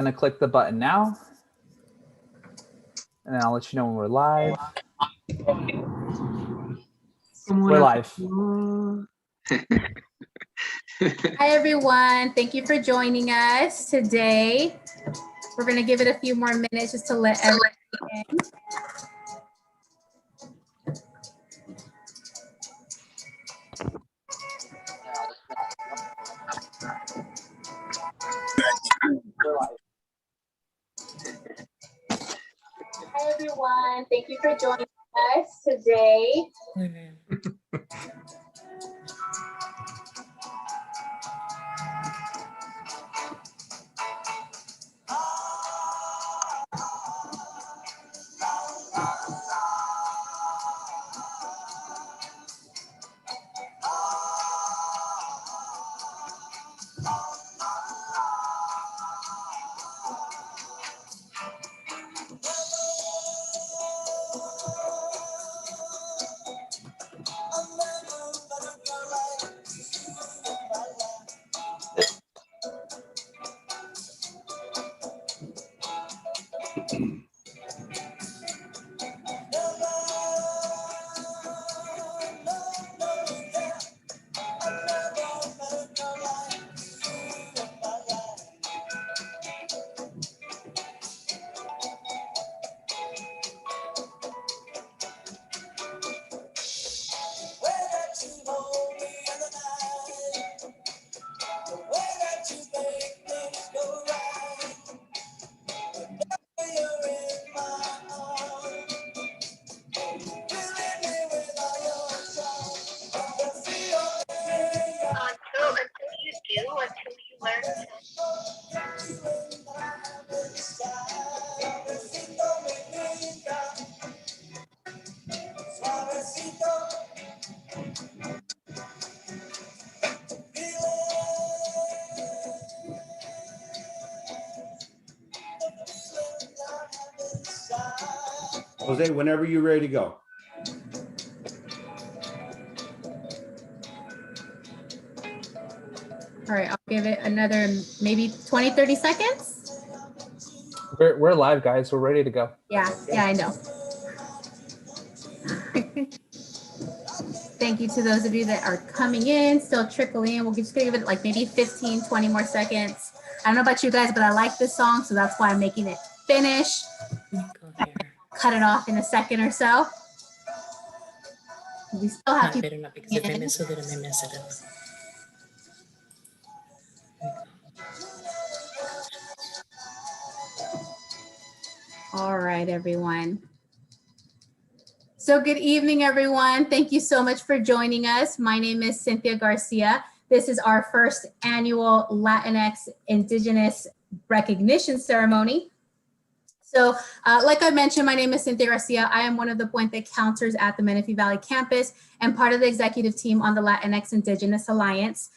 Gonna click the button now, and then I'll let you know when we're live. We're live. Hi, everyone. Thank you for joining us today. We're going to give it a few more minutes just to let everyone in. Hi, everyone. Thank you for joining us today. Jose, whenever you're ready to go. All right, I'll give it another maybe 20, 30 seconds. We're live, guys. We're ready to go. Yeah, I know. Thank you to those of you that are coming in, still trickling in. We'll just give it like maybe 15, 20 more seconds. I don't know about you guys, but I like this song, so that's why I'm making it finish. Cut it off in a second or so. We still have people in. All right, everyone. So good evening, everyone. Thank you so much for joining us. My name is Cynthia Garcia. This is our first annual Latinx Indigenous Recognition Ceremony. So like I mentioned, my name is Cynthia Garcia. I am one of the Puente counselors at the Menifee Valley campus and part of the executive team on the Latinx Indigenous Alliance.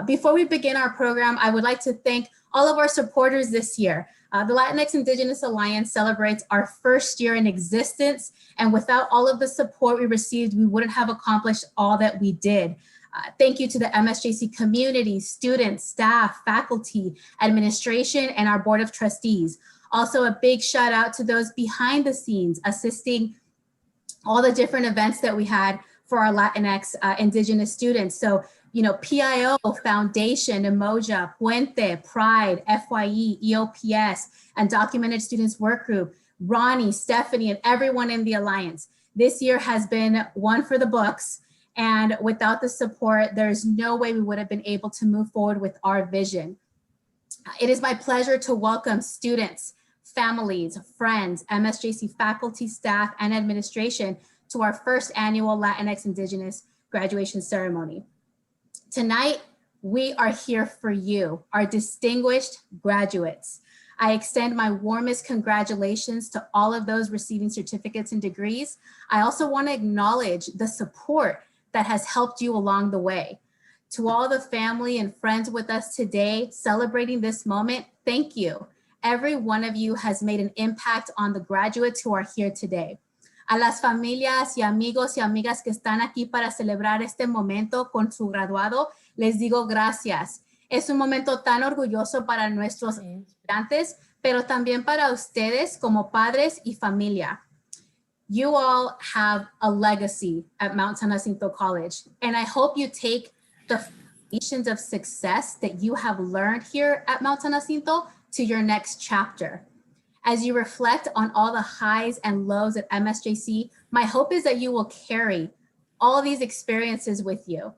Before we begin our program, I would like to thank all of our supporters this year. The Latinx Indigenous Alliance celebrates our first year in existence, and without all of the support we received, we wouldn't have accomplished all that we did. Thank you to the MSJC community, students, staff, faculty, administration, and our board of trustees. Also, a big shout out to those behind the scenes assisting all the different events that we had for our Latinx Indigenous students. So, you know, PIO, Foundation, Emoja, Puente, Pride, FYE, EOPS, and Documented Students Work Group, Ronnie, Stephanie, and everyone in the Alliance. This year has been one for the books, and without the support, there's no way we would have been able to move forward with our vision. It is my pleasure to welcome students, families, friends, MSJC faculty, staff, and administration to our first annual Latinx Indigenous graduation ceremony. Tonight, we are here for you, our distinguished graduates. I extend my warmest congratulations to all of those receiving certificates and degrees. I also want to acknowledge the support that has helped you along the way. To all the family and friends with us today celebrating this moment, thank you. Every one of you has made an impact on the graduates who are here today. A las familias y amigos y amigas que están aquí para celebrar este momento con su graduado, les digo gracias. Es un momento tan orgulloso para nuestros estudiantes, pero también para ustedes como padres y familia. You all have a legacy at Mount San Jacinto College, and I hope you take the foundations of success that you have learned here at Mount San Jacinto to your next chapter. As you reflect on all the highs and lows at MSJC, my hope is that you will carry all these experiences with you.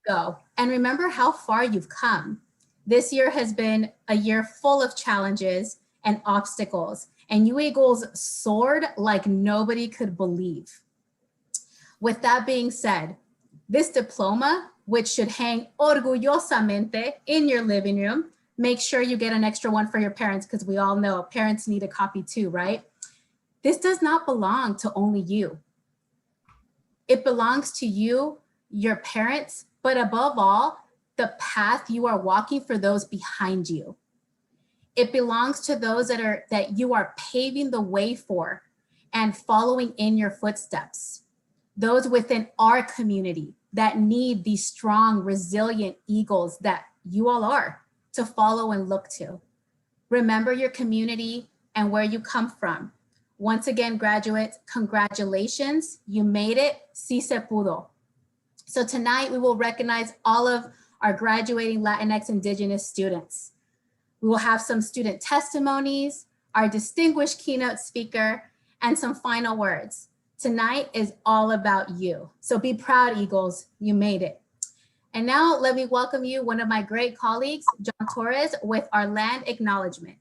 Go and remember how far you've come. This year has been a year full of challenges and obstacles, and you Eagles soared like nobody could believe. With that being said, this diploma, which should hang orgullosamente in your living room, make sure you get an extra one for your parents, because we all know parents need a copy too, right? This does not belong to only you. It belongs to you, your parents, but above all, the path you are walking for those behind you. It belongs to those that you are paving the way for and following in your footsteps. Those within our community that need these strong, resilient Eagles that you all are to follow and look to. Remember your community and where you come from. Once again, graduates, congratulations. You made it. Sí se pudo. So tonight we will recognize all of our graduating Latinx Indigenous students. We will have some student testimonies, our distinguished keynote speaker, and some final words. Tonight is all about you. So be proud, Eagles, you made it. And now let me welcome you, one of my great colleagues, John Torres, with our land acknowledgement.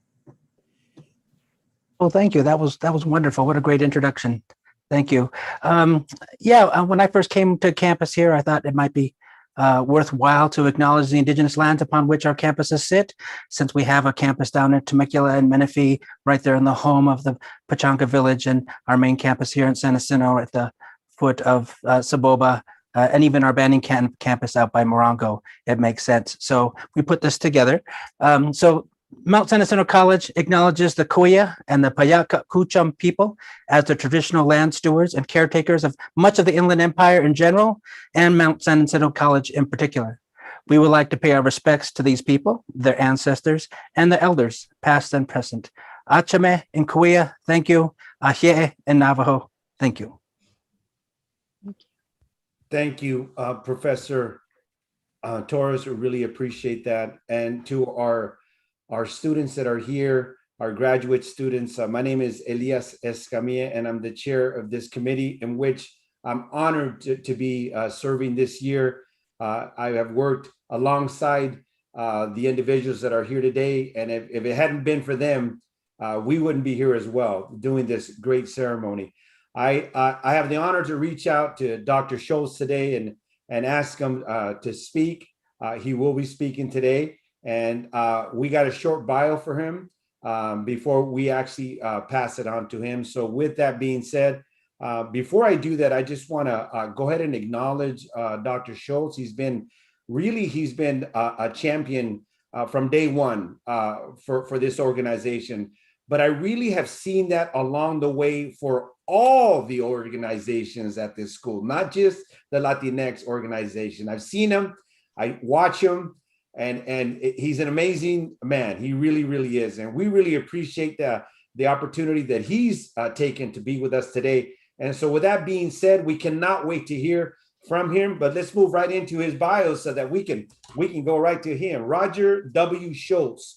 Well, thank you. That was wonderful. What a great introduction. Thank you. When I first came to campus here, I thought it might be worthwhile to acknowledge the indigenous lands upon which our campuses sit, since we have a campus down in Temecula and Menifee, right there in the home of the Pachanka village, and our main campus here in San Jacinto at the foot of Saboba, and even our Banning campus out by Morongo. It makes sense. So we put this together. So Mount San Jacinto College acknowledges the Kuya and the Payaka Kuchum people as the traditional land stewards and caretakers of much of the Inland Empire in general, and Mount San Jacinto College in particular. We would like to pay our respects to these people, their ancestors, and the elders, past and present. Achame in Kuya, thank you. Ahie in Navajo, thank you. Thank you, Professor Torres. We really appreciate that. And to our students that are here, our graduate students, my name is Elias Escamilla, and I'm the chair of this committee, in which I'm honored to be serving this year. I have worked alongside the individuals that are here today, and if it hadn't been for them, we wouldn't be here as well doing this great ceremony. I have the honor to reach out to Dr. Schultz today and ask him to speak. He will be speaking today. And we got a short bio for him before we actually pass it on to him. So with that being said, before I do that, I just want to go ahead and acknowledge Dr. Schultz. He's been a champion from day one for this organization. But I really have seen that along the way for all the organizations at this school, not just the Latinx organization. I've seen him, I watch him, and he's an amazing man. He really, really is. And we really appreciate the opportunity that he's taken to be with us today. And so with that being said, we cannot wait to hear from him, but let's move right into his bio so that we can go right to him. Roger W. Schultz.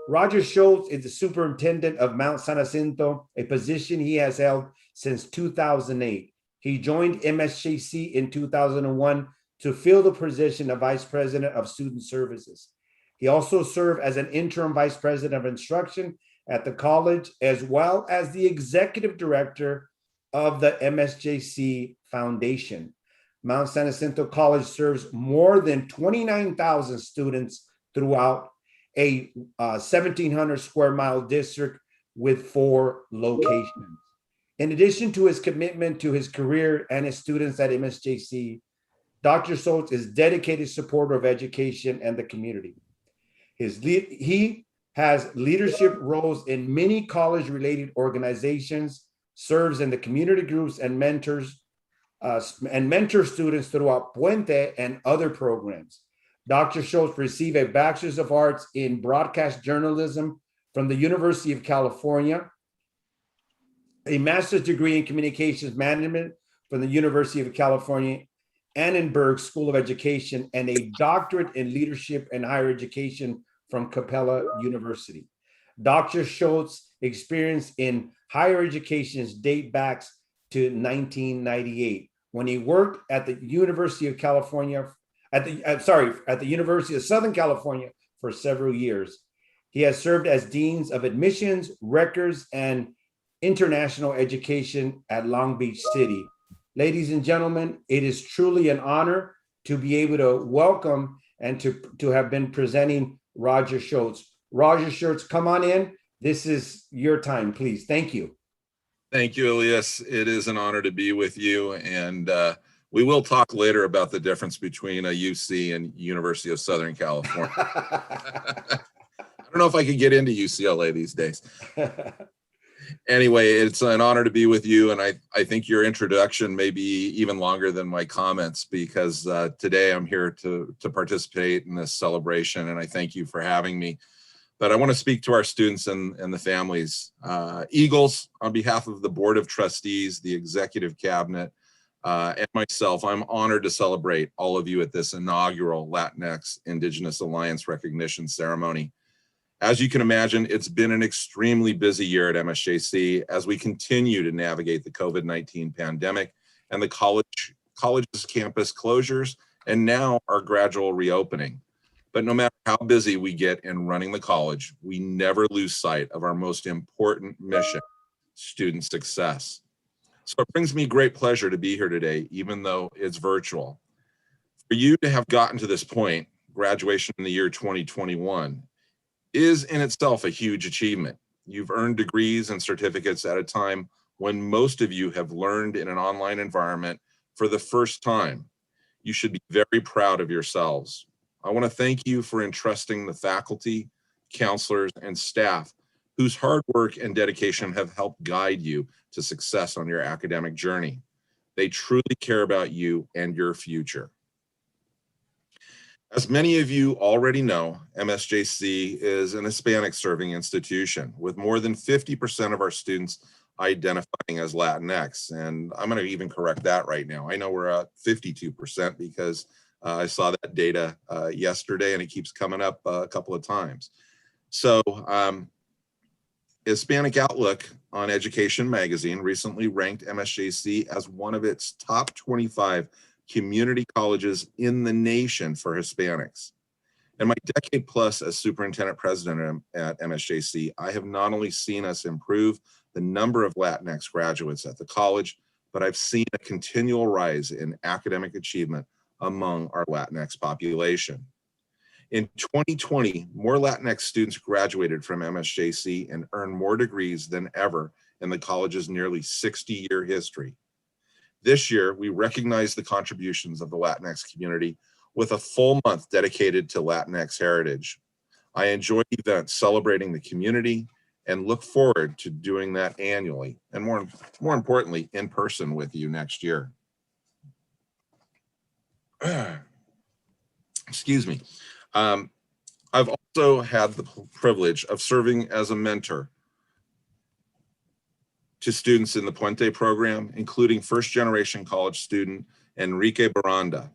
Roger Schultz is the superintendent of Mount San Jacinto, a position he has held since 2008. He joined MSJC in 2001 to fill the position of Vice President of Student Services. He also served as an interim Vice President of Instruction at the college, as well as the Executive Director of the MSJC Foundation. Mount San Jacinto College serves more than 29,000 students throughout a 1,700 square mile district with 4 locations. In addition to his commitment to his career and his students at MSJC, Dr. Schultz is a dedicated supporter of education and the community. He has leadership roles in many college-related organizations, serves in the community groups, and mentors students throughout Puente and other programs. Dr. Schultz received a Bachelor's of Arts in Broadcast Journalism from the University of California, a master's degree in communications management from the University of California, Annenberg School of Education, and a doctorate in leadership and higher education from Capella University. Dr. Schultz' experience in higher education date back to 1998 when he worked at the University of California, at the University of Southern California for several years. He has served as deans of admissions, records, and international education at Long Beach City. Ladies and gentlemen, it is truly an honor to be able to welcome and to have been presenting Roger Schultz. Roger Schultz, come on in. This is your time, please. Thank you. Thank you, Elias. It is an honor to be with you. And we will talk later about the difference between a UC and University of Southern California. I don't know if I could get into UCLA these days. Anyway, it's an honor to be with you. And I think your introduction may be even longer than my comments, because today I'm here to participate in this celebration. And I thank you for having me. But I want to speak to our students and the families. Eagles, on behalf of the Board of Trustees, the Executive Cabinet, and myself, I'm honored to celebrate all of you at this inaugural Latinx Indigenous Alliance Recognition Ceremony. As you can imagine, it's been an extremely busy year at MSJC as we continue to navigate the COVID-19 pandemic and the college's campus closures, and now our gradual reopening. But no matter how busy we get in running the college, we never lose sight of our most important mission, student success. So it brings me great pleasure to be here today, even though it's virtual. For you to have gotten to this point, graduation in the year 2021, is in itself a huge achievement. You've earned degrees and certificates at a time when most of you have learned in an online environment for the first time. You should be very proud of yourselves. I want to thank you for entrusting the faculty, counselors, and staff whose hard work and dedication have helped guide you to success on your academic journey. They truly care about you and your future. As many of you already know, MSJC is an Hispanic serving institution with more than 50% of our students identifying as Latinx. And I'm going to even correct that right now. I know we're at 52% because I saw that data yesterday and it keeps coming up a couple of times. So Hispanic Outlook on Education magazine recently ranked MSJC as one of its top 25 community colleges in the nation for Hispanics. In my decade plus as superintendent president at MSJC, I have not only seen us improve the number of Latinx graduates at the college, but I've seen a continual rise in academic achievement among our Latinx population. In 2020, more Latinx students graduated from MSJC and earned more degrees than ever in the college's nearly 60-year history. This year, we recognize the contributions of the Latinx community with a full month dedicated to Latinx heritage. I enjoy events celebrating the community and look forward to doing that annually, and more importantly, in person with you next year. Excuse me. I've also had the privilege of serving as a mentor to students in the Puente program, including first-generation college student Enrique Baranda.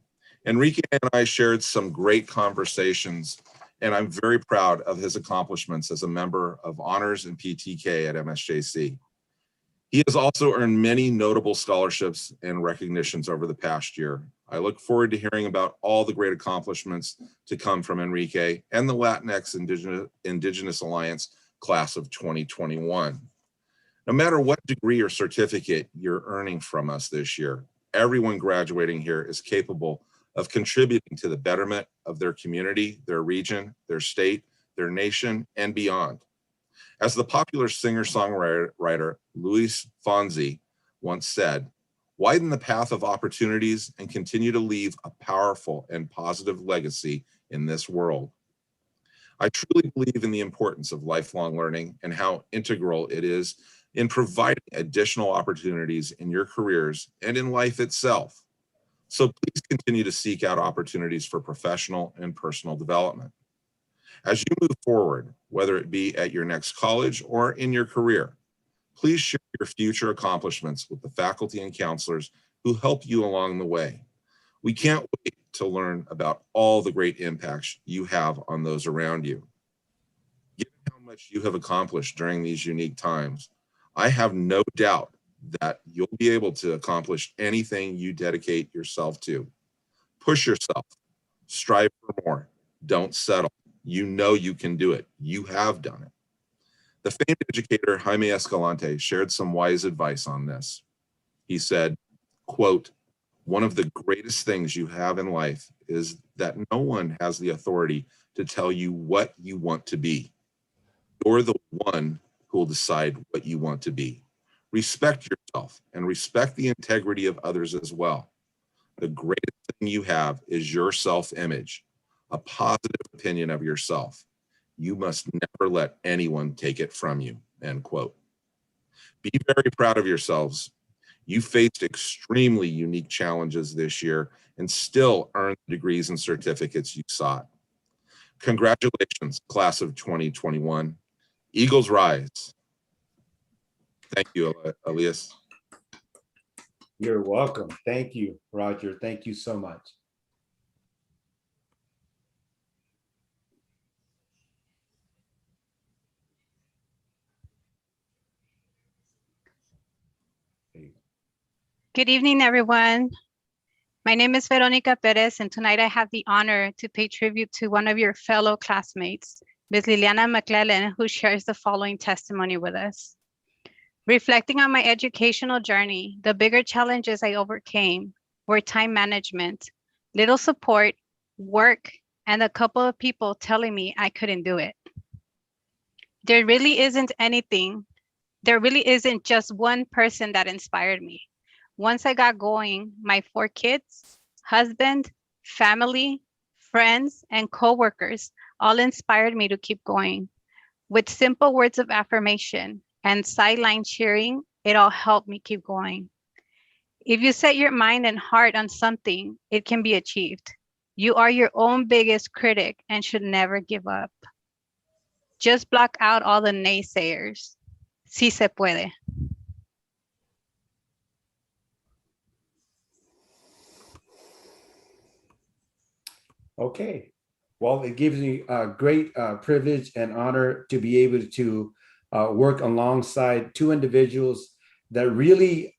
Enrique and I shared some great conversations, and I'm very proud of his accomplishments as a member of Honors and PTK at MSJC. He has also earned many notable scholarships and recognitions over the past year. I look forward to hearing about all the great accomplishments to come from Enrique and the Latinx Indigenous Alliance class of 2021. No matter what degree or certificate you're earning from us this year, everyone graduating here is capable of contributing to the betterment of their community, their region, their state, their nation, and beyond. As the popular singer-songwriter Luis Fonsi once said, "Widen the path of opportunities and continue to leave a powerful and positive legacy in this world." I truly believe in the importance of lifelong learning and how integral it is in providing additional opportunities in your careers and in life itself. So please continue to seek out opportunities for professional and personal development. As you move forward, whether it be at your next college or in your career. Please share your future accomplishments with the faculty and counselors who help you along the way. We can't wait to learn about all the great impacts you have on those around you. Given how much you have accomplished during these unique times, I have no doubt that you'll be able to accomplish anything you dedicate yourself to. Push yourself, strive for more, don't settle. You know you can do it. You have done it. The famed educator Jaime Escalante shared some wise advice on this. He said, quote, "One of the greatest things you have in life is that no one has the authority to tell you what you want to be. You're the one who will decide what you want to be. Respect yourself and respect the integrity of others as well. The greatest thing you have is your self-image, a positive opinion of yourself. You must never let anyone take it from you," end quote. Be very proud of yourselves. You faced extremely unique challenges this year and still earned the degrees and certificates you sought. Congratulations, class of 2021. Eagles rise. Thank you, Elias. You're welcome. Thank you, Roger. Thank you so much. Good evening, everyone. My name is Veronica Perez, and tonight I have the honor to pay tribute to one of your fellow classmates, Ms. Liliana McClellan, who shares the following testimony with us. Reflecting on my educational journey, the bigger challenges I overcame were time management, little support, work, and a couple of people telling me I couldn't do it. There really isn't just one person that inspired me. Once I got going, my 4 kids, husband, family, friends, and coworkers all inspired me to keep going. With simple words of affirmation and sideline cheering, it all helped me keep going. If you set your mind and heart on something, it can be achieved. You are your own biggest critic and should never give up. Just block out all the naysayers. Sí se puede. Okay. Well, it gives me a great privilege and honor to be able to work alongside 2 individuals that really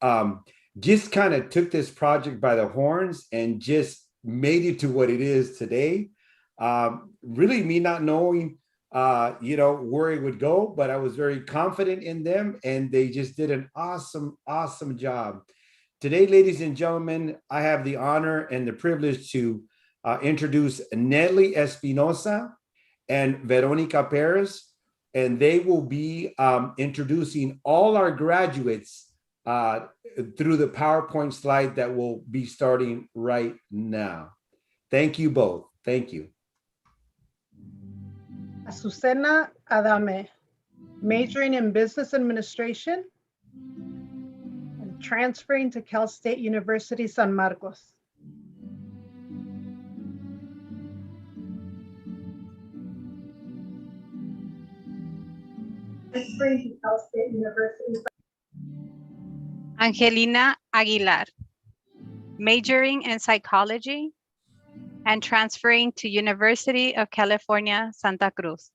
just kind of took this project by the horns and just made it to what it is today. Really me not knowing, where it would go, but I was very confident in them and they just did an awesome, awesome job. Today, ladies and gentlemen, I have the honor and the privilege to introduce Nelly Espinosa and Veronica Perez, and they will be introducing all our graduates through the PowerPoint slide that will be starting right now. Thank you both. Thank you. Azucena Adame, majoring in business administration and transferring to Cal State University San Marcos. Transferring to Cal State University. Angelina Aguilar, majoring in psychology and transferring to University of California, Santa Cruz.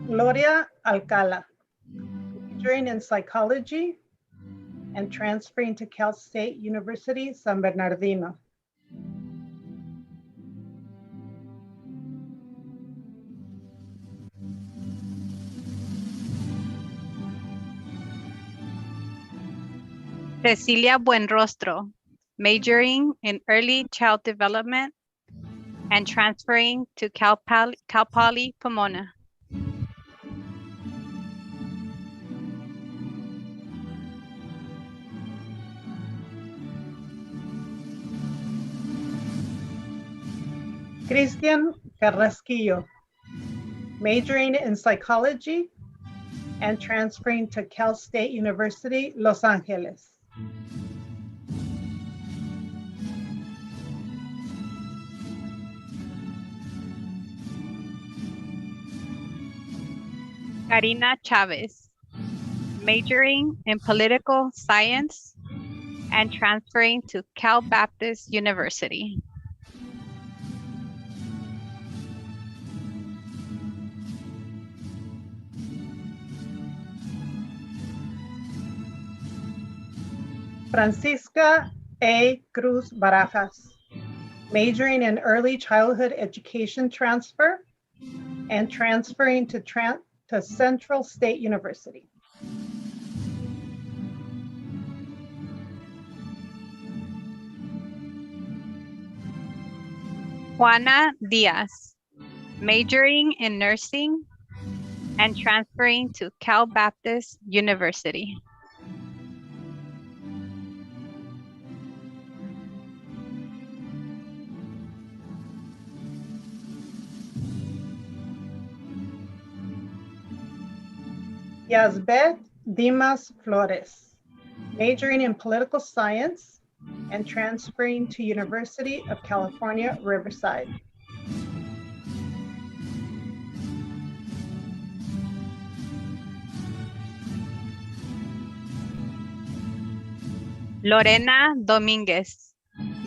Gloria Alcala, majoring in psychology and transferring to Cal State University San Bernardino. Cecilia Buenrostro, majoring in early child development and transferring to Cal Poly Pomona. Cristian Carrasquillo, majoring in psychology and transferring to Cal State University, Los Angeles. Karina Chavez, majoring in political science and transferring to Cal Baptist University. Francisca A. Cruz Barajas, majoring in early childhood education transfer and transferring to Central State University. Juana Diaz, majoring in nursing and transferring to Cal Baptist University. Yazbet Dimas Flores, majoring in political science and transferring to University of California, Riverside. Lorena Dominguez,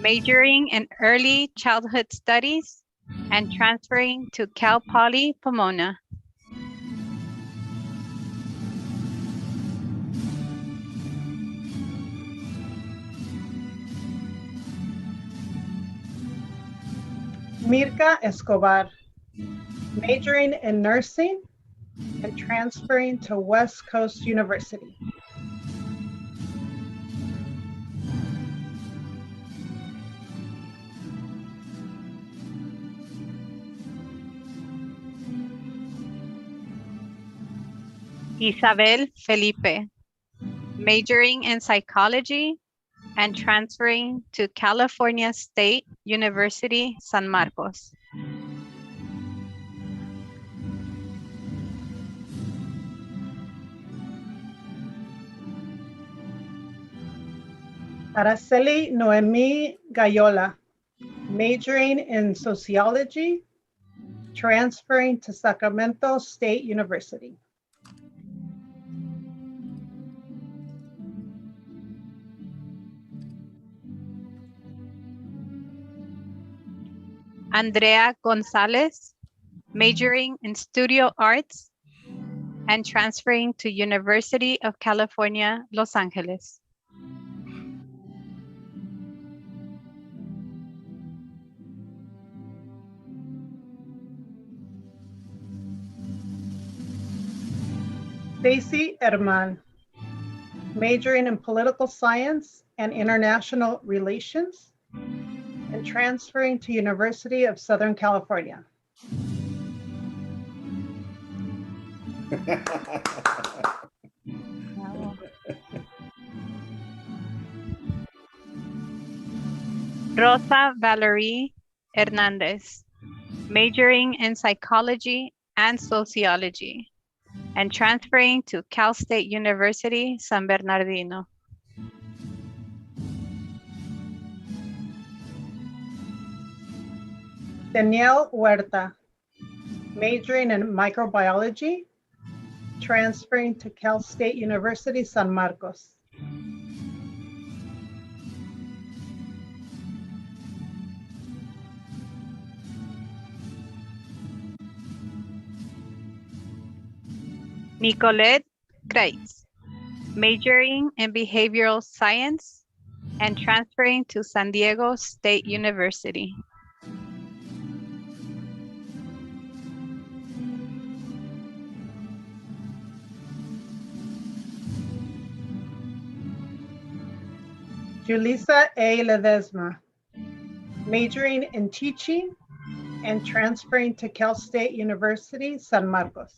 majoring in early childhood studies and transferring to Cal Poly Pomona. Mirka Escobar, majoring in nursing and transferring to West Coast University. Isabel Felipe, majoring in psychology and transferring to California State University, San Marcos. Araceli Noemi Gayola, majoring in sociology, transferring to Sacramento State University. Andrea Gonzalez, majoring in studio arts and transferring to University of California, Los Angeles. Stacy Herman, majoring in political science and international relations and transferring to University of Southern California. Rosa Valerie Hernandez, majoring in psychology and sociology and transferring to Cal State University, San Bernardino. Danielle Huerta, majoring in microbiology, transferring to Cal State University, San Marcos. Nicolette Kreitz, majoring in behavioral science and transferring to San Diego State University. Julissa A. Ledesma, majoring in teaching and transferring to Cal State University, San Marcos.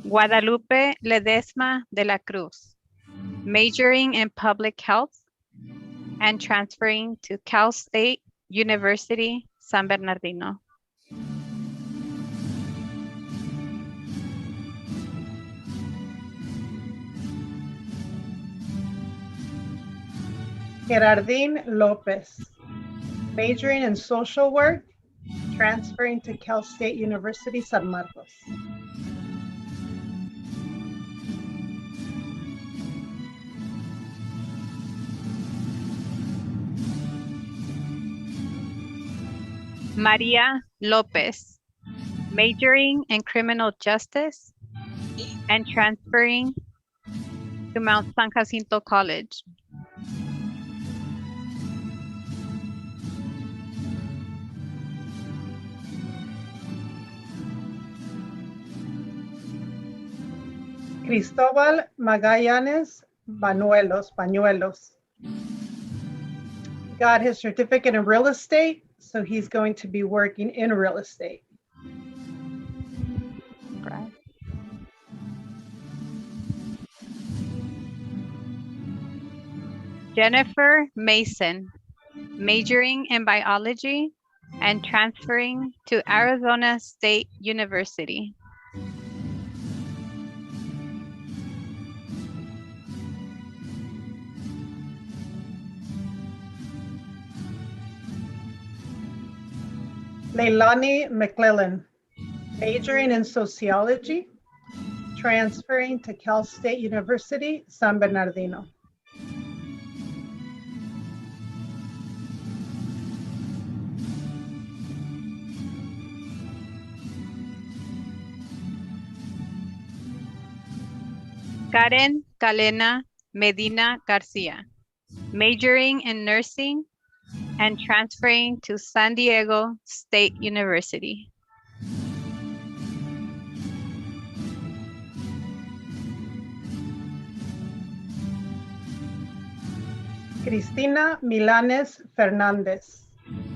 Guadalupe Ledesma de la Cruz, majoring in public health and transferring to Cal State University, San Bernardino. Gerardine Lopez, majoring in social work, transferring to Cal State University, San Marcos. Maria Lopez, majoring in criminal justice and transferring to Mount San Jacinto College. Cristóbal Magallanes Bañuelos. Got his certificate in real estate, so he's going to be working in real estate. Right. Jennifer Mason, majoring in biology and transferring to Arizona State University. Leilani McClellan, majoring in sociology, transferring to Cal State University, San Bernardino. Karen Calena Medina Garcia, majoring in nursing and transferring to San Diego State University. Cristina Milanes Fernandez,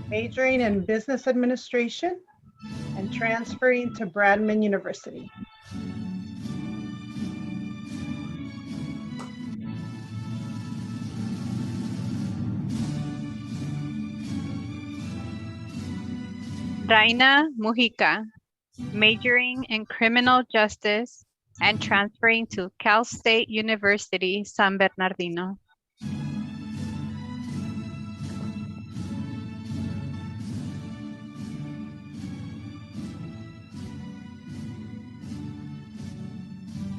majoring in business administration and transferring to Bradman University. Raina Mujica, majoring in criminal justice and transferring to Cal State University, San Bernardino.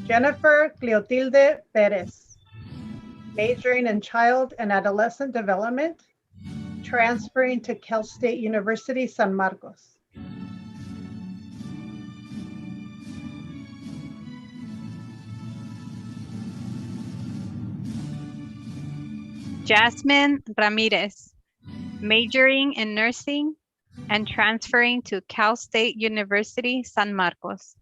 Jennifer Cleotilde Perez, majoring in child and adolescent development, transferring to Cal State University, San Marcos. Jasmine Ramirez, majoring in nursing and transferring to Cal State University, San Marcos.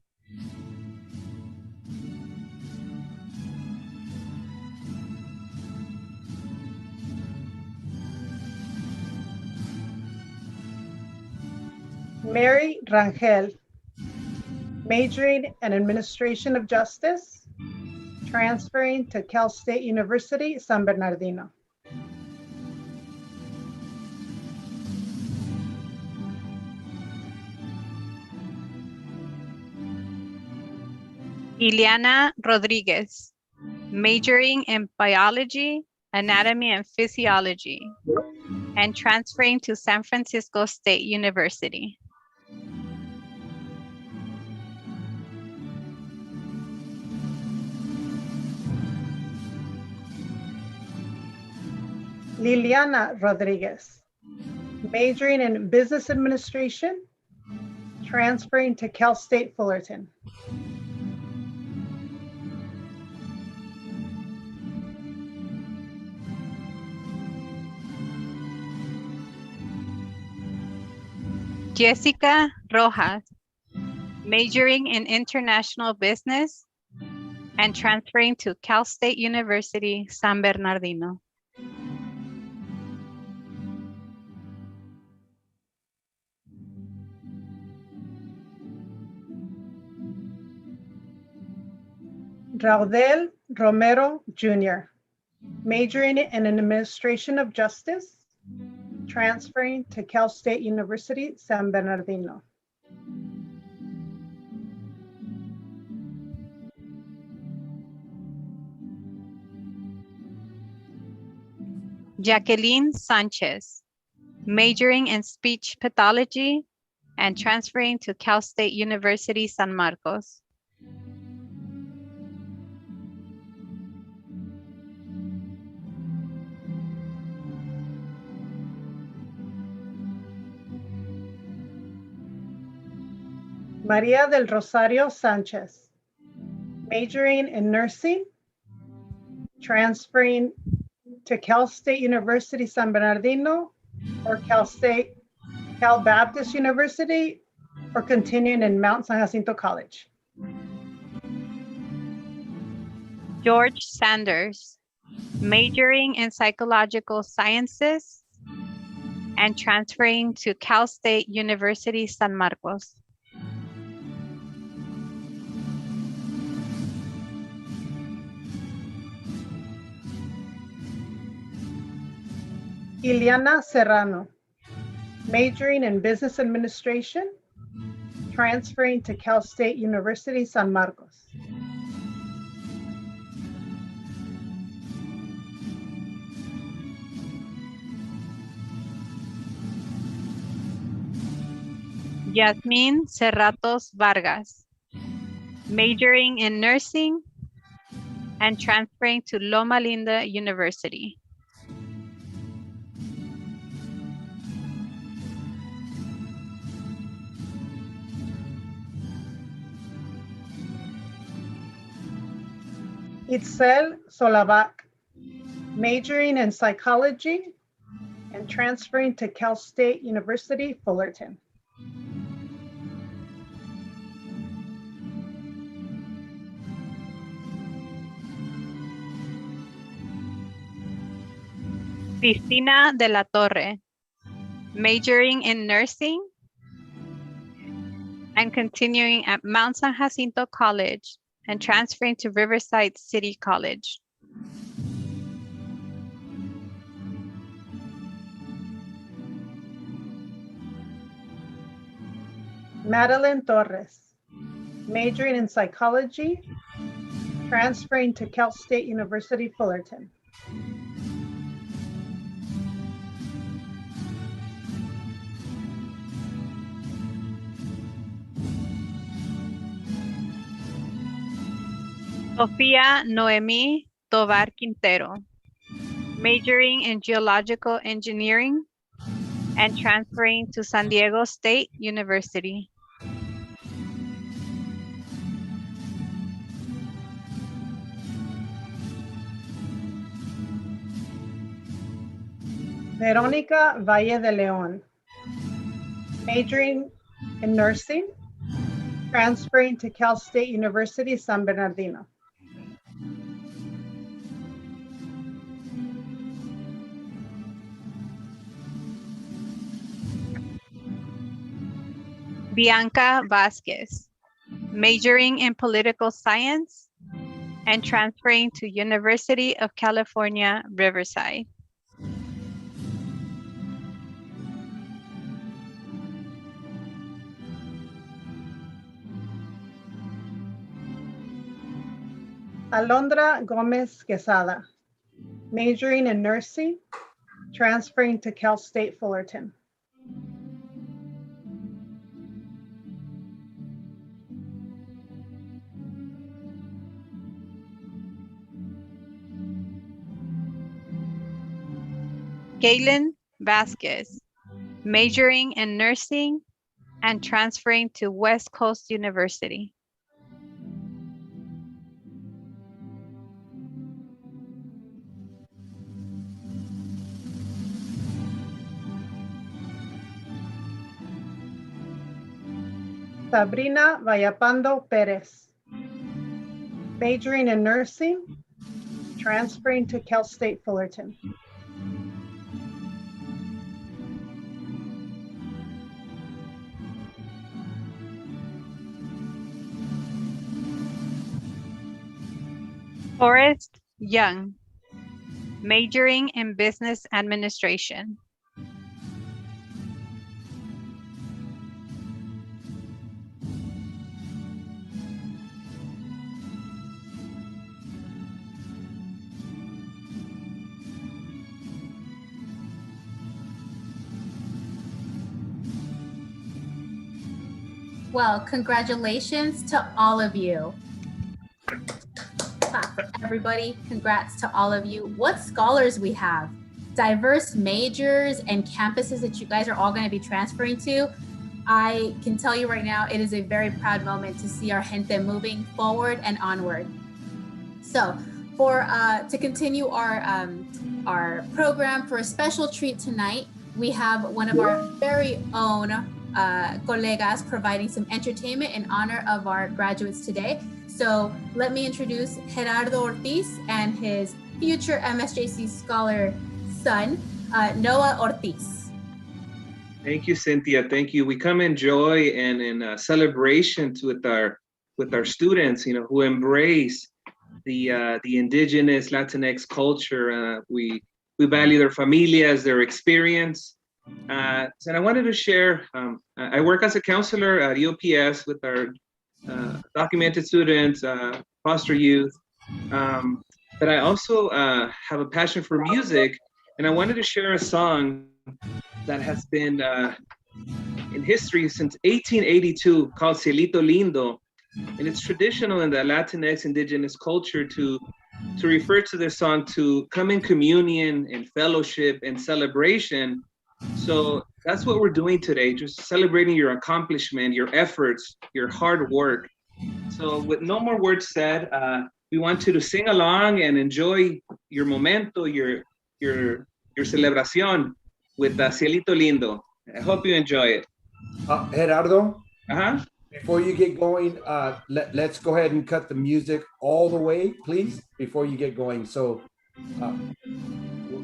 Mary Rangel, majoring in administration of justice, transferring to Cal State University, San Bernardino. Ileana Rodriguez, majoring in biology, anatomy, and physiology, and transferring to San Francisco State University. Liliana Rodriguez, majoring in business administration, transferring to Cal State Fullerton. Jessica Rojas, majoring in international business and transferring to Cal State University, San Bernardino. Raudel Romero Jr., majoring in administration of justice, transferring to Cal State University, San Bernardino. Jacqueline Sanchez, majoring in speech pathology and transferring to Cal State University San Marcos. Maria del Rosario Sanchez, majoring in nursing, transferring to Cal State University San Bernardino or Cal Baptist University, or continuing in Mount San Jacinto College. George Sanders, majoring in psychological sciences and transferring to Cal State University San Marcos. Ileana Serrano, majoring in business administration, transferring to Cal State University San Marcos. Yasmin Cerratos Vargas, majoring in nursing and transferring to Loma Linda University. Itzel Solavac, majoring in psychology and transferring to Cal State University, Fullerton. Cristina de la Torre, majoring in nursing and continuing at Mount San Jacinto College and transferring to Riverside City College. Madeline Torres, majoring in psychology, transferring to Cal State University, Fullerton. Sofía Noemí Tovar Quintero, majoring in geological engineering and transferring to San Diego State University. Verónica Valle de León, majoring in nursing, transferring to Cal State University, San Bernardino. Bianca Vasquez, majoring in political science and transferring to University of California, Riverside. Alondra Gomez Quesada, majoring in nursing, transferring to Cal State Fullerton. Kaylin Vasquez, majoring in nursing and transferring to West Coast University. Sabrina Vallapando Perez, majoring in nursing, transferring to Cal State Fullerton. Forrest Young, majoring in business administration. Well, congratulations to all of you. Clap, everybody, congrats to all of you. What scholars we have, diverse majors and campuses that you guys are all going to be transferring to. I can tell you right now, it is a very proud moment to see our gente moving forward and onward. So to continue our program, for a special treat tonight, we have one of our very own colegas providing some entertainment in honor of our graduates today. So let me introduce Gerardo Ortiz and his future MSJC scholar son, Noah Ortiz. Thank you, Cynthia. Thank you. We come in joy and in celebration with our students, who embrace the indigenous Latinx culture. We value their familias, their experience. And I wanted to share. I work as a counselor at EOPS with our documented students, foster youth. But I also have a passion for music, and I wanted to share a song that has been in history since 1882 called Cielito Lindo. And it's traditional in the Latinx indigenous culture to refer to this song to come in communion and fellowship and celebration. So that's what we're doing today, just celebrating your accomplishment, your efforts, your hard work. So with no more words said, we want you to sing along and enjoy your momento, your celebración with Cielito Lindo. I hope you enjoy it. Gerardo, Uh-huh. before you get going, let's go ahead and cut the music all the way, please, before you get going. So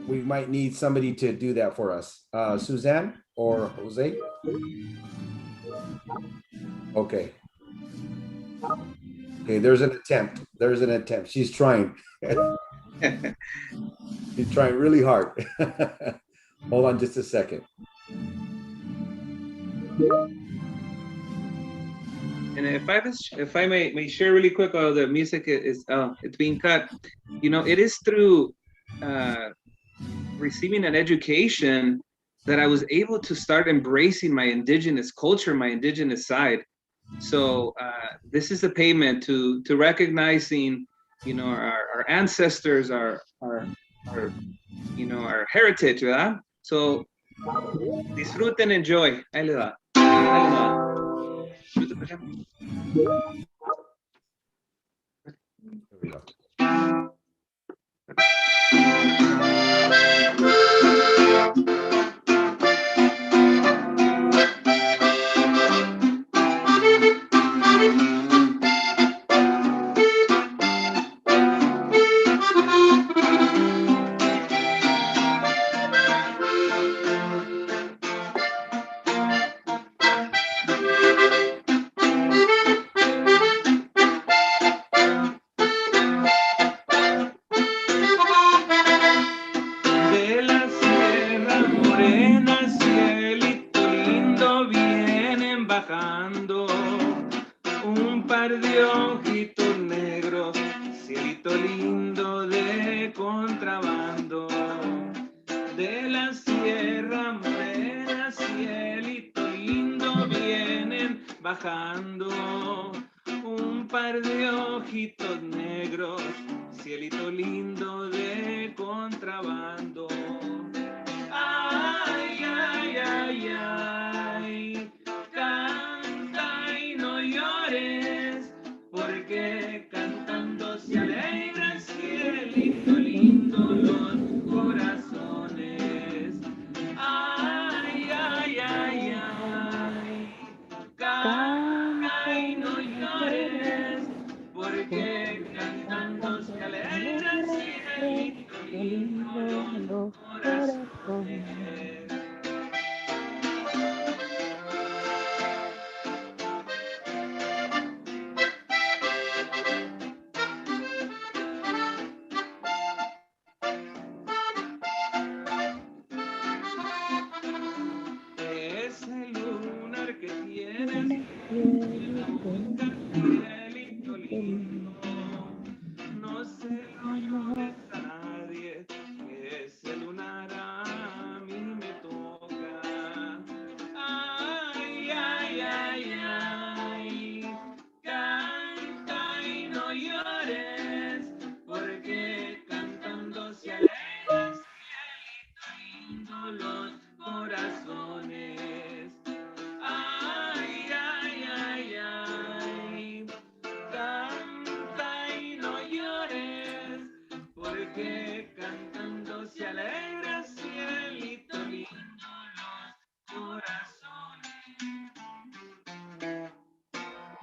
we might need somebody to do that for us. Suzanne or Jose? Okay. Okay, there's an attempt. There's an attempt. She's trying. She's trying really hard. Hold on just a second. And if I may share really quick, while the music is it's being cut, it is through receiving an education that I was able to start embracing my indigenous culture, my indigenous side. So this is a payment to recognizing, our ancestors, our heritage, ¿verdad? So disfruten, enjoy. Ahí le da. Ahí le da. Here we go.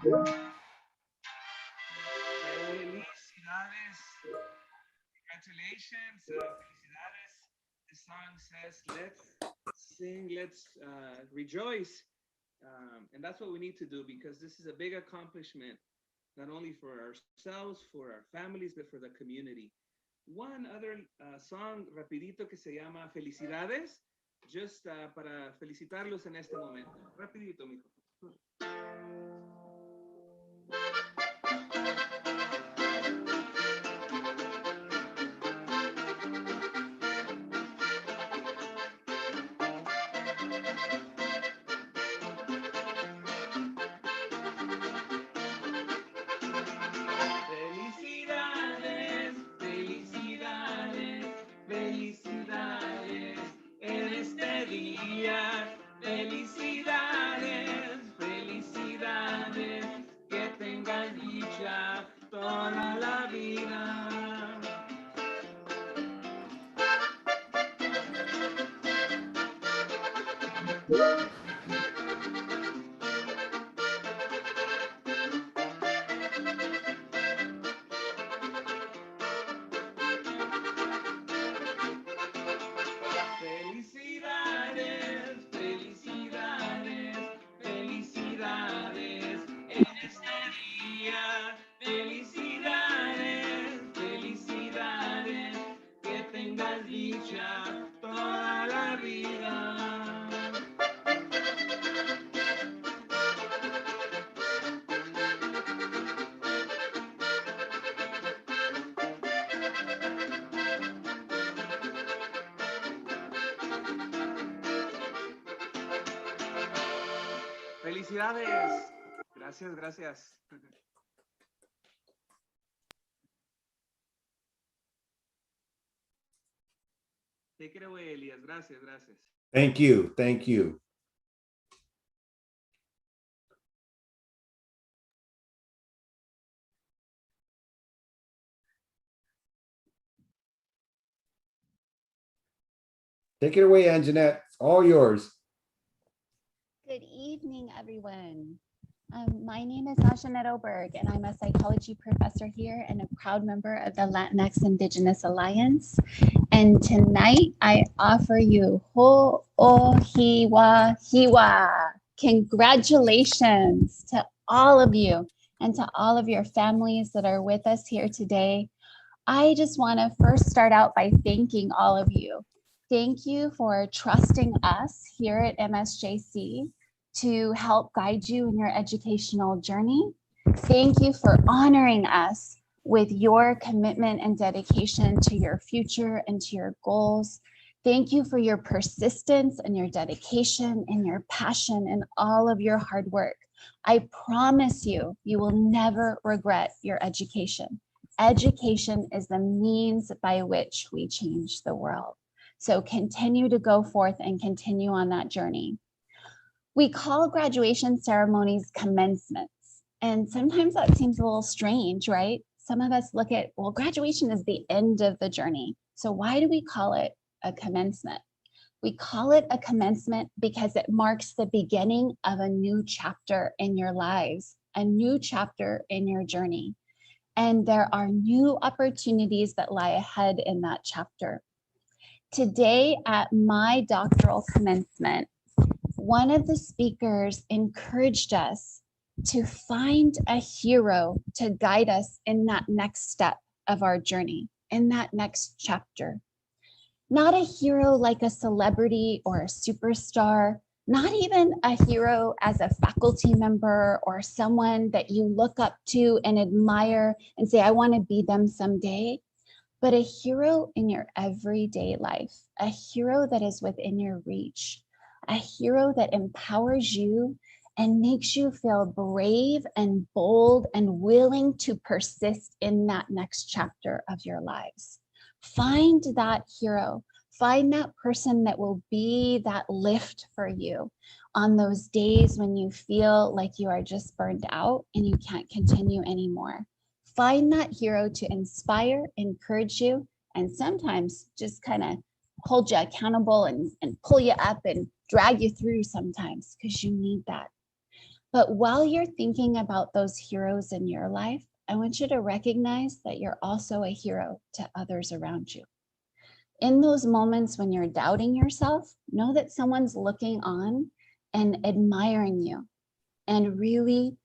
Felicidades. Congratulations. Felicidades. The song says, let's sing, let's rejoice. And that's what we need to do, because this is a big accomplishment, not only for ourselves, for our families, but for the community. One other song rapidito que se llama Felicidades, just para felicitarlos en este momento. Rapidito, mijo. Felicidades, felicidades, felicidades en este día. Felicidades, felicidades, que tengan dicha toda la vida. Felicidades, felicidades, felicidades en este día. Felicidades, felicidades, que tengas dicha toda la vida. Felicidades. Gracias, gracias. Take it away, Elias. Gracias, gracias. Thank you. Thank you. Take it away, Anjanette. It's all yours. Good evening, everyone. My name is Anjanette Oberg, and I'm a psychology professor here and a proud member of the Latinx Indigenous Alliance. And tonight, I offer you ho'ohiwa hiwa. Congratulations to all of you and to all of your families that are with us here today. I just want to first start out by thanking all of you. Thank you for trusting us here at MSJC to help guide you in your educational journey. Thank you for honoring us with your commitment and dedication to your future and to your goals. Thank you for your persistence and your dedication and your passion and all of your hard work. I promise you, you will never regret your education. Education is the means by which we change the world. So continue to go forth and continue on that journey. We call graduation ceremonies commencements, and sometimes that seems a little strange, right? Some of us look at, well, graduation is the end of the journey. So why do we call it a commencement? We call it a commencement because it marks the beginning of a new chapter in your lives, a new chapter in your journey. And there are new opportunities that lie ahead in that chapter. Today at my doctoral commencement, one of the speakers encouraged us to find a hero to guide us in that next step of our journey, in that next chapter. Not a hero like a celebrity or a superstar, not even a hero as a faculty member or someone that you look up to and admire and say, I want to be them someday. But a hero in your everyday life, a hero that is within your reach, a hero that empowers you and makes you feel brave and bold and willing to persist in that next chapter of your lives. Find that hero, find that person that will be that lift for you on those days when you feel like you are just burned out and you can't continue anymore. Find that hero to inspire, encourage you, and sometimes just kind of hold you accountable and pull you up and drag you through sometimes because you need that. But while you're thinking about those heroes in your life, I want you to recognize that you're also a hero to others around you. In those moments when you're doubting yourself, know that someone's looking on and admiring you and really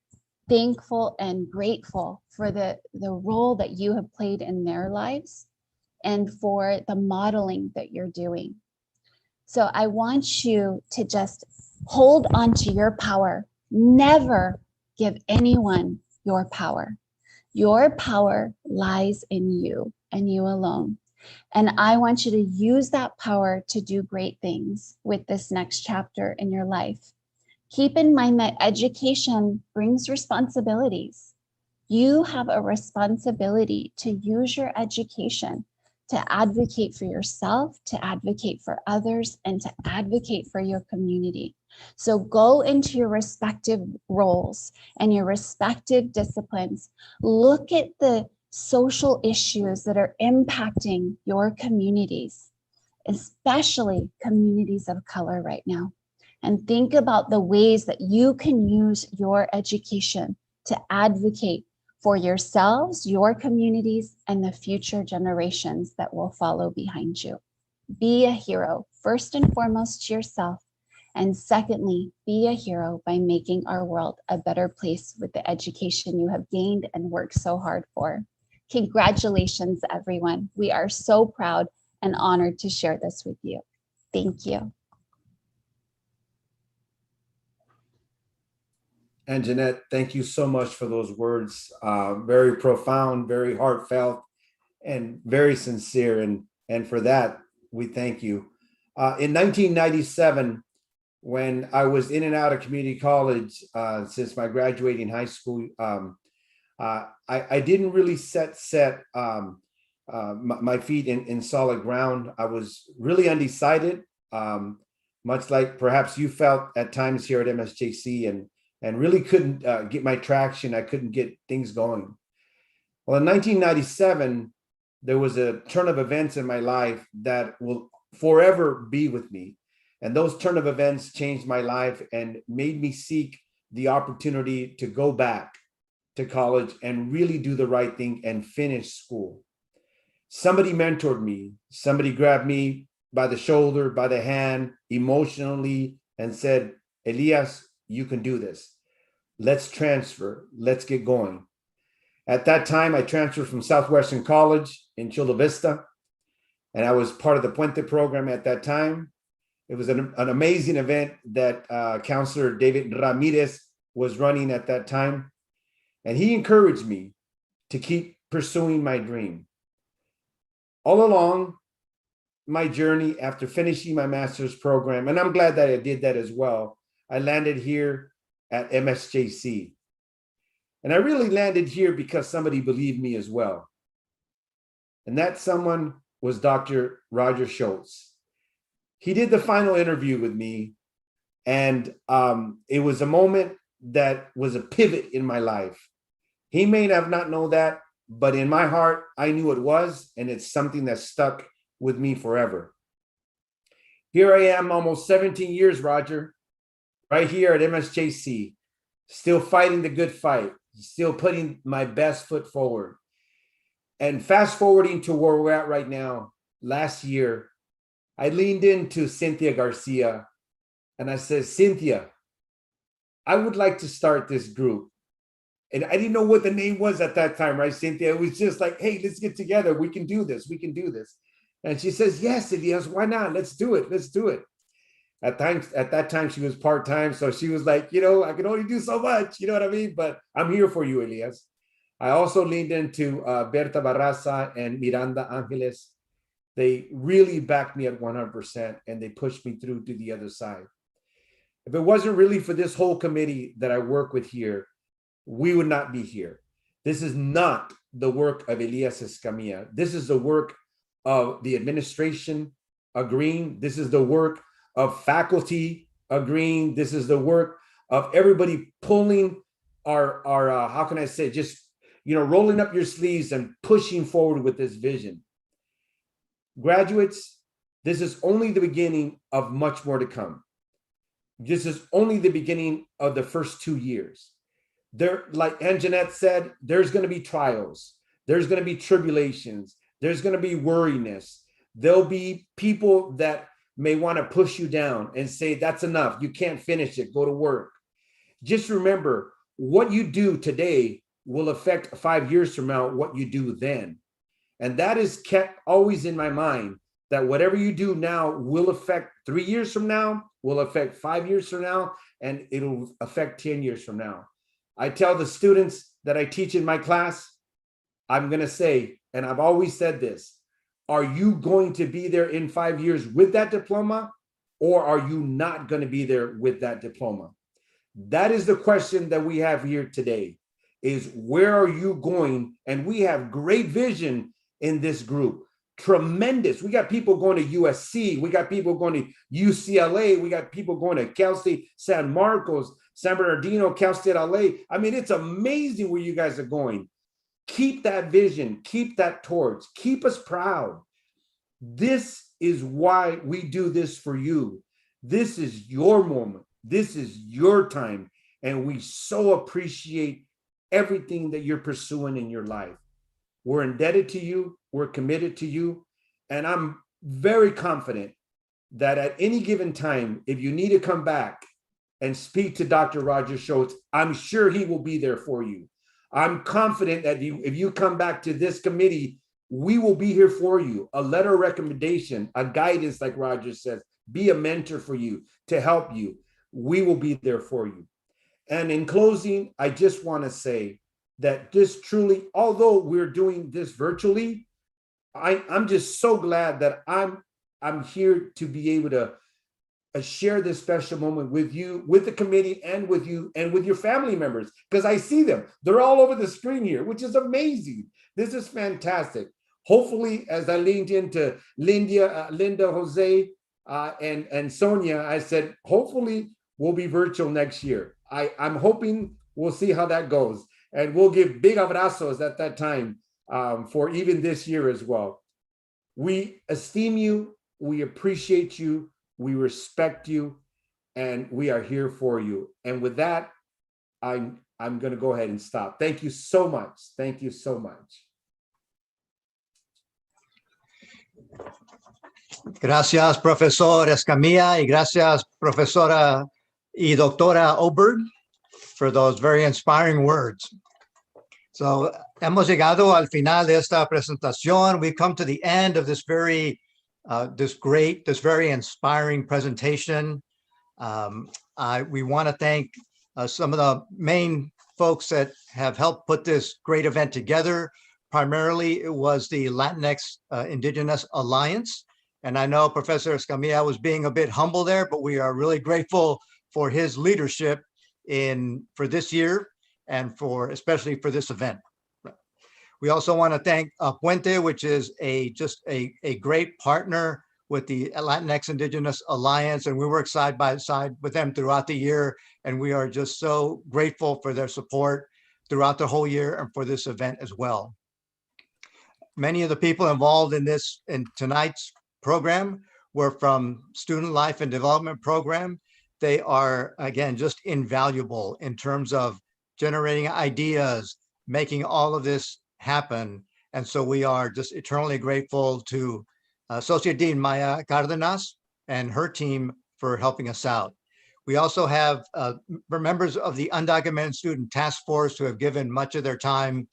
thankful and grateful for the role that you have played in their lives and for the modeling that you're doing. So I want you to just hold on to your power. Never give anyone your power. Your power lies in you and you alone. And I want you to use that power to do great things with this next chapter in your life. Keep in mind that education brings responsibilities. You have a responsibility to use your education to advocate for yourself, to advocate for others, and to advocate for your community. So go into your respective roles and your respective disciplines. Look at the social issues that are impacting your communities, especially communities of color right now. And think about the ways that you can use your education to advocate for yourselves, your communities, and the future generations that will follow behind you. Be a hero, first and foremost to yourself. And secondly, be a hero by making our world a better place with the education you have gained and worked so hard for. Congratulations, everyone. We are so proud and honored to share this with you. Thank you. And Jeanette, thank you so much for those words. Very profound, very heartfelt, and very sincere. And for that, we thank you. In 1997, when I was in and out of community college since my graduating high school, I didn't really set my feet in solid ground. I was really undecided, much like perhaps you felt at times here at MSJC, and really couldn't get my traction. I couldn't get things going. Well, in 1997, there was a turn of events in my life that will forever be with me. And those turn of events changed my life and made me seek the opportunity to go back to college and really do the right thing and finish school. Somebody mentored me. Somebody grabbed me by the shoulder, by the hand, emotionally, and said, Elias, you can do this. Let's transfer. Let's get going. At that time, I transferred from Southwestern College in Chula Vista, and I was part of the Puente program at that time. It was an amazing event that Counselor David Ramirez was running at that time, and he encouraged me to keep pursuing my dream. All along my journey, after finishing my master's program, and I'm glad that I did that as well, I landed here at MSJC. And I really landed here because somebody believed me as well. And that someone was Dr. Roger Schultz. He did the final interview with me, and it was a moment that was a pivot in my life. He may have not known that, but in my heart, I knew it was, and it's something that stuck with me forever. Here I am, almost 17 years, Roger, right here at MSJC, still fighting the good fight, still putting my best foot forward. And fast forwarding to where we're at right now, last year, I leaned into Cynthia Garcia and I said, Cynthia, I would like to start this group. And I didn't know what the name was at that time, right, Cynthia? It was just like, hey, let's get together. We can do this. We can do this. And she says, yes, Elias, why not? Let's do it. Let's do it. At that time, she was part-time. So she was like, I can only do so much. You know what I mean? But I'm here for you, Elias. I also leaned into Berta Barraza and Miranda Angeles. They really backed me at 100%, and they pushed me through to the other side. If it wasn't really for this whole committee that I work with here, we would not be here. This is not the work of Elias Escamilla. This is the work of the administration agreeing. This is the work of faculty agreeing. This is the work of everybody pulling our how can I say, just, rolling up your sleeves and pushing forward with this vision. Graduates, this is only the beginning of much more to come. This is only the beginning of the first 2 years. There, like Anjanette said, there's going to be trials. There's going to be tribulations. There's going to be worriness. There'll be people that may want to push you down and say, that's enough. You can't finish it. Go to work. Just remember, what you do today will affect 5 years from now what you do then. And that is kept always in my mind, that whatever you do now will affect 3 years from now, will affect 5 years from now, and it'll affect 10 years from now. I tell the students that I teach in my class, I'm going to say, and I've always said this, are you going to be there in 5 years with that diploma, or are you not going to be there with that diploma? That is the question that we have here today, is where are you going? And we have great vision in this group. Tremendous. We got people going to USC. We got people going to UCLA. We got people going to Cal State San Marcos, San Bernardino, Cal State LA. I mean, it's amazing where you guys are going. Keep that vision. Keep that torch. Keep us proud. This is why we do this for you. This is your moment. This is your time. And we so appreciate everything that you're pursuing in your life. We're indebted to you. We're committed to you. And I'm very confident that at any given time, if you need to come back and speak to Dr. Roger Schultz, I'm sure he will be there for you. I'm confident that if you come back to this committee, we will be here for you. A letter of recommendation, a guidance, like Roger says, be a mentor for you, to help you. We will be there for you. And in closing, I just want to say that this truly, although we're doing this virtually, I'm just so glad that I'm here to be able to share this special moment with you, with the committee, and with you, and with your family members, because I see them. They're all over the screen here, which is amazing. This is fantastic. Hopefully, as I leaned into Linda, Jose, and Sonia, I said, hopefully we'll be virtual next year. I'm hoping we'll see how that goes. And we'll give big abrazos at that time for even this year as well. We esteem you, we appreciate you, we respect you, and we are here for you. And with that, I'm going to go ahead and stop. Thank you so much. Thank you so much. Gracias, Profesor Escamilla, y gracias, Profesora y Doctora Oberg, for those very inspiring words. So, hemos llegado al final de esta presentación. We've come to the end of this very inspiring presentation. We want to thank some of the main folks that have helped put this great event together. Primarily, it was the Latinx Indigenous Alliance. And I know Professor Escamilla was being a bit humble there, but we are really grateful for his leadership for this year and especially for this event. We also want to thank Puente, which is just a great partner with the Latinx Indigenous Alliance, and we work side by side with them throughout the year, and we are just so grateful for their support throughout the whole year and for this event as well. Many of the people involved in tonight's program were from Student Life and Development Program. They are, again, just invaluable in terms of generating ideas, making all of this happen. And so we are just eternally grateful to Associate Dean Maya Cardenas and her team for helping us out. We also have members of the Undocumented Student Task Force who have given much of their time,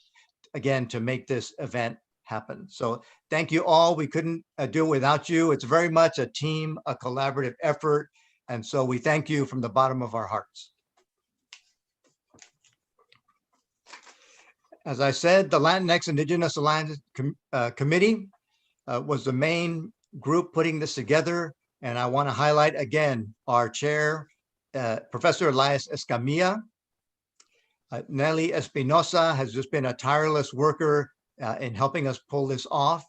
again, to make this event happen. So thank you all. We couldn't do it without you. It's very much a team, a collaborative effort. And so we thank you from the bottom of our hearts. As I said, the Latinx Indigenous Alliance Committee was the main group putting this together. And I want to highlight again, our chair, Professor Elias Escamilla. Nelly Espinosa has just been a tireless worker in helping us pull this off.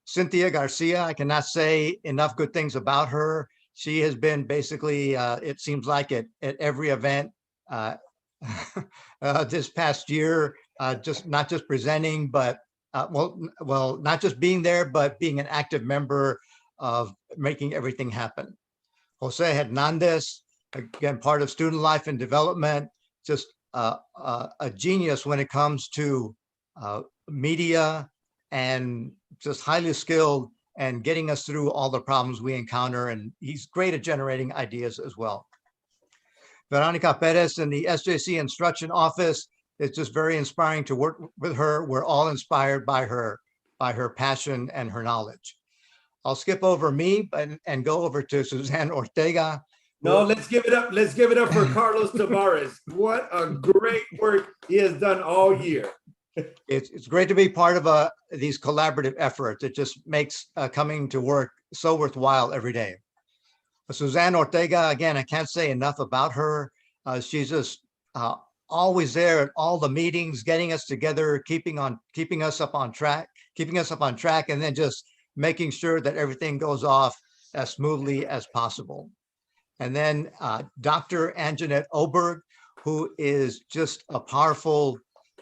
Cynthia Garcia, I cannot say enough good things about her. She has been basically, it seems like at every event this past year, not just presenting, but not just being there, but being an active member of making everything happen. Jose Hernandez, again, part of student life and development, just a genius when it comes to media, and just highly skilled and getting us through all the problems we encounter. And he's great at generating ideas as well. Veronica Perez in the SJC Instruction Office. It's just very inspiring to work with her. We're all inspired by her passion and her knowledge. I'll skip over me and go over to Suzanne Ortega. No, let's give it up. Let's give it up for Carlos Tavares. What a great work he has done all year. It's great to be part of these collaborative efforts. It just makes coming to work so worthwhile every day. Suzanne Ortega, again, I can't say enough about her. She's just always there at all the meetings, getting us together, keeping us up on track, and then just making sure that everything goes off as smoothly as possible. And then Dr. Anjanette Oberg, who is just a powerful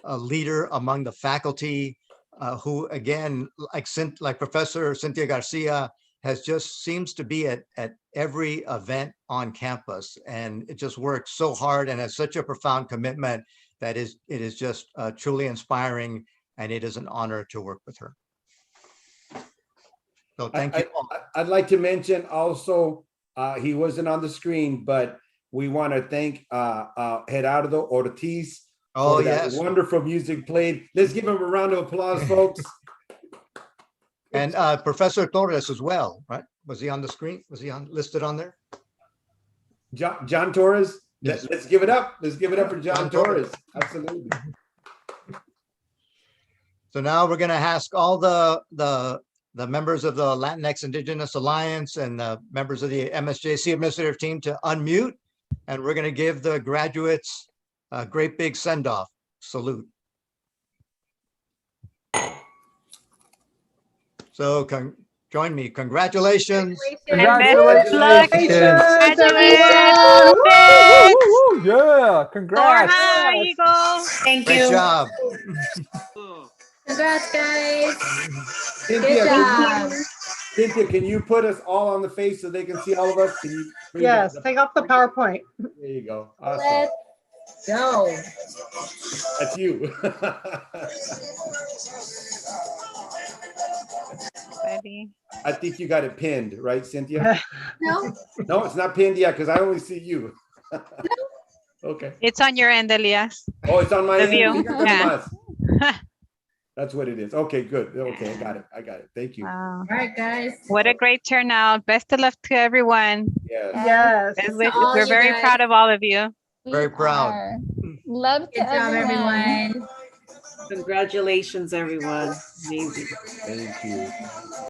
leader among the faculty, who again, like Professor Cynthia Garcia, has just seems to be at every event on campus, and it just works so hard and has such a profound commitment that it is just truly inspiring, and it is an honor to work with her. So thank you. I'd like to mention also, he wasn't on the screen, but we want to thank Gerardo Ortiz. Oh, that yes. Wonderful music played. Let's give him a round of applause, folks. And Professor Torres as well, right? Was he on the screen? Was he listed on there? John Torres. Yes. Let's give it up. Let's give it up for John Torres. Absolutely. So now we're going to ask all the members of the Latinx Indigenous Alliance and the members of the MSJC administrative team to unmute, and we're going to give the graduates a great big send-off. Salute. So join me. Congratulations. Congratulations. Congratulations. Yeah, congrats. Thank Great you. job. Congrats, guys. Cynthia, Good job. Cynthia, can you put us all on the face so they can see all of us? Can you bring Yes, that- take off the PowerPoint. There you go. Awesome. Let's go. That's you. Ready. I think you got it pinned, right, Cynthia? No, No, it's not pinned yet because I only see you. Okay. It's on your end, Elias. Oh, it's on my The end. view, Fíjate yeah. nomás. That's what it is. Okay, good. Okay, I got it. I got it. Thank you. Wow. all right, guys. What a great turnout. Best of luck to everyone. Yes. Yes. all We're you very guys. proud of all of you. Very proud. are. Love to Good job, everyone. Congratulations, everyone. Amazing. Thank you.